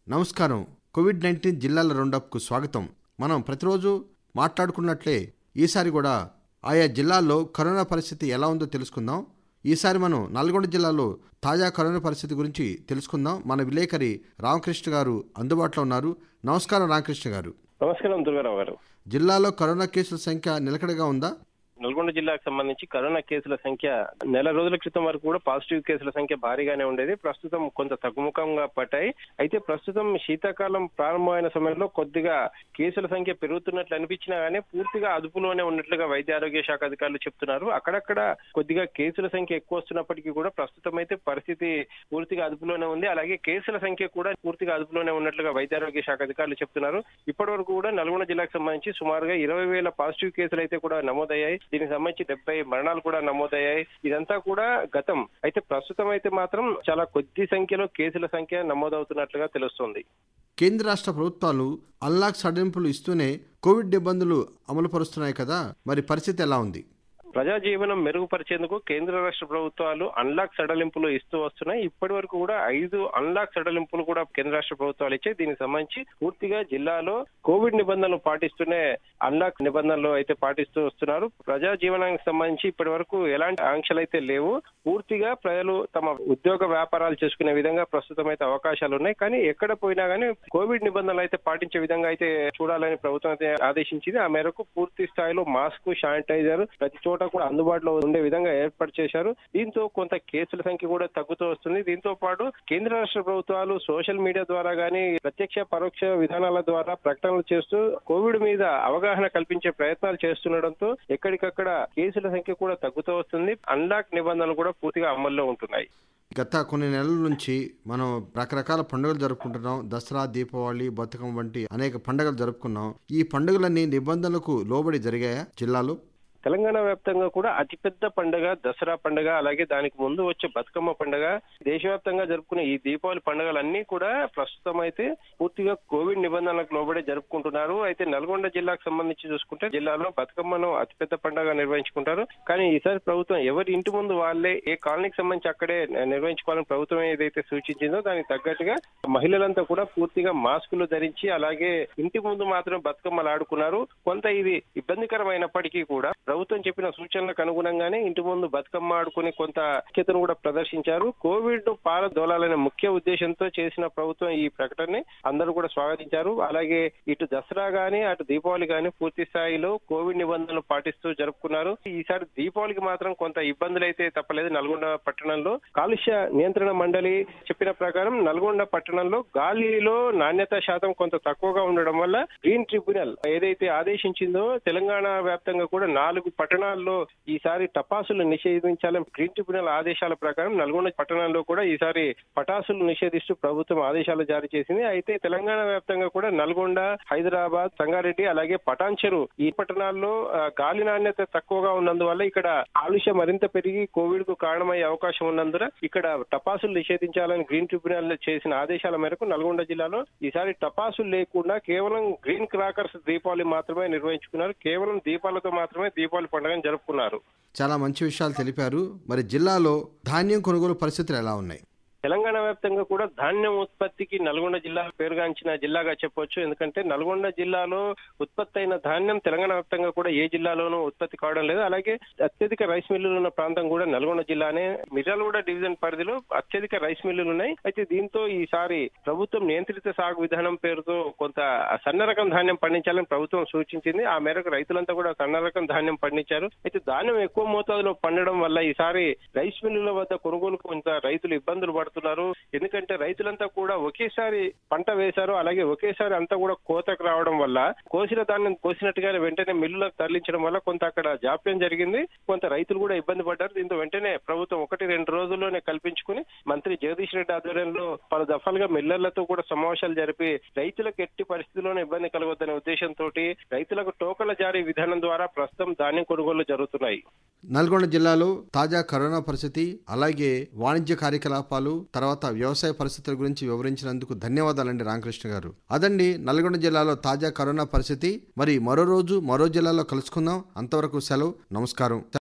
నమస్కారం. కోవిడ్-19 జిల్లాల రౌండప్కు స్వాగతం. మనం ప్రతిరోజు మాట్లాడుకున్నట్లే ఈసారి కూడా ఆయా జిల్లాల్లో కరోనా పరిస్థితి ఎలా ఉందో తెలుసుకుందాం. ఈసారి మనం నల్గొండ జిల్లాలో తాజా కరోనా పరిస్థితి గురించి తెలుసుకుందాం. మన విలేకరి రామకృష్ణ గారు అందుబాటులో ఉన్నారు. నమస్కారం రామకృష్ణ గారు. నమస్కారం దుర్గారావు గారు. జిల్లాలో కరోనా కేసుల సంఖ్య నిలకడగా ఉందా? నల్గొండ జిల్లాకు సంబంధించి కరోనా కేసుల సంఖ్య నెల రోజుల క్రితం వరకు కూడా పాజిటివ్ కేసుల సంఖ్య భారీగానే ఉండేది. ప్రస్తుతం కొంత తగ్గుముఖంగా పట్టాయి. అయితే ప్రస్తుతం శీతాకాలం ప్రారంభమైన సమయంలో కొద్దిగా కేసుల సంఖ్య పెరుగుతున్నట్లు అనిపించినా గానీ పూర్తిగా అదుపులోనే ఉన్నట్లుగా వైద్య ఆరోగ్య శాఖ అధికారులు చెప్తున్నారు. అక్కడక్కడ కొద్దిగా కేసుల సంఖ్య ఎక్కువ వస్తున్నప్పటికీ కూడా ప్రస్తుతం అయితే పరిస్థితి పూర్తిగా అదుపులోనే ఉంది. అలాగే కేసుల సంఖ్య కూడా పూర్తిగా అదుపులోనే ఉన్నట్లుగా వైద్య ఆరోగ్య శాఖ అధికారులు చెప్తున్నారు. ఇప్పటి వరకు కూడా నల్గొండ జిల్లాకు సంబంధించి సుమారుగా 20,000 పాజిటివ్ కేసులు అయితే కూడా నమోదయ్యాయి. దీనికి సంబంధించి 70 మరణాలు కూడా నమోదయ్యాయి. ఇదంతా కూడా గతం. అయితే ప్రస్తుతం అయితే మాత్రం చాలా కొద్ది సంఖ్యలో కేసుల సంఖ్య నమోదవుతున్నట్లుగా తెలుస్తోంది. కేంద్ర రాష్ట్ర ప్రభుత్వాలు అన్లాక్ సడలింపులు ఇస్తూనే కోవిడ్ నిబంధనలు అమలు పరుస్తున్నాయి కదా, మరి పరిస్థితి ఎలా ఉంది? ప్రజా జీవనం మెరుగుపరిచేందుకు కేంద్ర రాష్ట్ర ప్రభుత్వాలు అన్లాక్ సడలింపులు ఇస్తూ వస్తున్నాయి. ఇప్పటి వరకు కూడా 5 అన్లాక్ సడలింపులు కూడా కేంద్ర రాష్ట్ర ప్రభుత్వాలు ఇచ్చాయి. దీనికి సంబంధించి పూర్తిగా జిల్లాలో కోవిడ్ నిబంధనలు పాటిస్తూనే అన్లాక్ నిబంధనలు అయితే పాటిస్తూ వస్తున్నారు. ప్రజా జీవనానికి సంబంధించి ఇప్పటి వరకు ఎలాంటి ఆంక్షలు అయితే లేవు. పూర్తిగా ప్రజలు తమ ఉద్యోగ వ్యాపారాలు చేసుకునే విధంగా ప్రస్తుతం అయితే అవకాశాలు ఉన్నాయి. కానీ ఎక్కడ పోయినా కానీ కోవిడ్ నిబంధనలు అయితే పాటించే విధంగా అయితే చూడాలని ప్రభుత్వం అయితే ఆదేశించింది. ఆ మేరకు పూర్తి స్థాయిలో మాస్క్, శానిటైజర్ ప్రతి చోట కూడా అందుబాటులో ఉండే విధంగా ఏర్పాటు చేశారు. దీంతో కొంత కేసుల సంఖ్య కూడా తగ్గుతూ వస్తుంది. దీంతో పాటు కేంద్ర రాష్ట్ర ప్రభుత్వాలు సోషల్ మీడియా ద్వారా గానీ ప్రత్యక్ష పరోక్ష విధానాల ద్వారా ప్రకటనలు చేస్తూ కోవిడ్ మీద అవగాహన కల్పించే ప్రయత్నాలు చేస్తుండడంతో ఎక్కడికక్కడ కేసుల సంఖ్య కూడా తగ్గుతూ వస్తుంది. అన్లాక్ నిబంధనలు కూడా పూర్తిగా అమల్లో ఉంటున్నాయి. గత కొన్ని నెలల నుంచి మనం రకరకాల పండుగలు జరుపుకుంటున్నాం. దసరా, దీపావళి, బతుకమ్మ వంటి అనేక పండుగలు జరుపుకున్నాం. ఈ పండుగలన్నీ నిబంధనలకు లోబడి జరిగాయా జిల్లాలో? తెలంగాణ వ్యాప్తంగా కూడా అతిపెద్ద పండుగ దసరా పండుగ, అలాగే దానికి ముందు వచ్చే బతుకమ్మ పండుగ, దేశవ్యాప్తంగా జరుపుకునే ఈ దీపావళి పండుగలన్నీ కూడా ప్రస్తుతం అయితే పూర్తిగా కోవిడ్ నిబంధనలకు లోబడే జరుపుకుంటున్నారు. అయితే నల్గొండ జిల్లాకు సంబంధించి చూసుకుంటే జిల్లాలో బతుకమ్మను అతిపెద్ద పండుగ నిర్వహించుకుంటారు. కానీ ఈసారి ప్రభుత్వం ఎవరి ఇంటి ముందు వాళ్ళే ఏ కాలనీకి సంబంధించి అక్కడే నిర్వహించుకోవాలని ప్రభుత్వం ఏదైతే సూచించిందో దానికి తగ్గట్టుగా మహిళలంతా కూడా పూర్తిగా మాస్కులు ధరించి అలాగే ఇంటి ముందు మాత్రం బతుకమ్మలు ఆడుకున్నారు. కొంత ఇది ఇబ్బందికరమైనప్పటికీ కూడా ప్రభుత్వం చెప్పిన సూచనలకు అనుగుణంగానే ఇంటి ముందు బతుకమ్మ ఆడుకుని కొంత ఐక్యతను కూడా ప్రదర్శించారు. కోవిడ్ పారదోలాలనే ముఖ్య ఉద్దేశంతో చేసిన ప్రభుత్వం ఈ ప్రకటనని అందరూ కూడా స్వాగతించారు. అలాగే ఇటు దసరా గానీ అటు దీపావళి గానీ పూర్తి స్థాయిలో కోవిడ్ నిబంధనలు పాటిస్తూ జరుపుకున్నారు. ఈసారి దీపావళికి మాత్రం కొంత ఇబ్బందులు అయితే తప్పలేదు. నల్గొండ పట్టణంలో కాలుష్య నియంత్రణ మండలి చెప్పిన ప్రకారం నల్గొండ పట్టణంలో గాలిలో నాణ్యత శాతం కొంత తక్కువగా ఉండడం వల్ల గ్రీన్ ట్రిబ్యునల్ ఏదైతే ఆదేశించిందో తెలంగాణ వ్యాప్తంగా కూడా 4 పట్టణాల్లో ఈసారి టపాసులు నిషేధించాలని గ్రీన్ ట్రిబ్యునల్ ఆదేశాల ప్రకారం నల్గొండ పట్టణంలో కూడా ఈసారి పటాసులు నిషేధిస్తూ ప్రభుత్వం ఆదేశాలు జారీ చేసింది. అయితే తెలంగాణ వ్యాప్తంగా కూడా నల్గొండ, హైదరాబాద్, సంగారెడ్డి అలాగే పటాన్చెరు ఈ పట్టణాల్లో గాలి నాణ్యత తక్కువగా ఉన్నందువల్ల ఇక్కడ కాలుష్యం మరింత పెరిగి కోవిడ్ కు కారణమయ్యే అవకాశం ఉన్నందున ఇక్కడ టపాసులు నిషేధించాలని గ్రీన్ ట్రిబ్యునల్ చేసిన ఆదేశాల మేరకు నల్గొండ జిల్లాలో ఈసారి టపాసులు లేకుండా కేవలం గ్రీన్ క్రాకర్స్ దీపావళి మాత్రమే నిర్వహించుకున్నారు. కేవలం దీపాలతో మాత్రమే దీపావళి పండుగను జరుపుకున్నారు. చాలా మంచి విషయాలు తెలిపారు. మరి జిల్లాలో ధాన్యం కొనుగోలు పరిస్థితులు ఎలా ఉన్నాయి? తెలంగాణ వ్యాప్తంగా కూడా ధాన్యం ఉత్పత్తికి నల్గొండ జిల్లా పేరుగాంచిన జిల్లాగా చెప్పొచ్చు. ఎందుకంటే నల్గొండ జిల్లాలో ఉత్పత్తి అయిన ధాన్యం తెలంగాణ వ్యాప్తంగా కూడా ఏ జిల్లాలోనూ ఉత్పత్తి కావడం లేదు. అలాగే అత్యధిక రైస్ మిల్లులు ఉన్న ప్రాంతం కూడా నల్గొండ జిల్లానే. మిర్యాలగూడ డివిజన్ పరిధిలో అత్యధిక రైస్ మిల్లులు ఉన్నాయి. అయితే దీంతో ఈసారి ప్రభుత్వం నియంత్రిత సాగు విధానం పేరుతో కొంత సన్న రకం ధాన్యం పండించాలని ప్రభుత్వం సూచించింది. ఆ మేరకు రైతులంతా కూడా సన్న రకం ధాన్యం పండించారు. అయితే ధాన్యం ఎక్కువ మోతాదులో పండడం వల్ల ఈసారి రైస్ మిల్లుల వద్ద కొనుగోలుకు కొంత రైతులు ఇబ్బందులు పడుతున్నారు. ఎందుకంటే రైతులంతా కూడా ఒకేసారి పంట వేశారు. అలాగే ఒకేసారి అంతా కూడా కోతకు రావడం వల్ల కోసిన ధాన్యం కోసినట్టుగానే వెంటనే మిల్లులకు తరలించడం వల్ల కొంత అక్కడ జాప్యం జరిగింది. కొంత రైతులు కూడా ఇబ్బంది పడ్డారు. దీంతో వెంటనే ప్రభుత్వం 1-2 రోజుల్లోనే కల్పించుకుని మంత్రి జగదీష్ రెడ్డి ఆధ్వర్యంలో పలు దఫాలుగా మిల్లర్లతో కూడా సమావేశాలు జరిపి రైతులకు ఎట్టి పరిస్థితుల్లోనే ఇబ్బంది కలగొద్దనే ఉద్దేశంతో రైతులకు టోకన్ల జారీ విధానం ద్వారా ప్రస్తుతం ధాన్యం కొనుగోలు జరుగుతున్నాయి. నల్గొండ జిల్లాలో తాజా కరోనా పరిస్థితి, అలాగే వాణిజ్య కార్యకలాపాలు, తర్వాత వ్యవసాయ పరిస్థితుల గురించి వివరించినందుకు ధన్యవాదాలండి రామకృష్ణ గారు. అదండి నల్గొండ జిల్లాలో తాజా కరోనా పరిస్థితి. మరి మరో రోజు మరో జిల్లాలో కలుసుకుందాం. అంతవరకు సెలవు. నమస్కారం.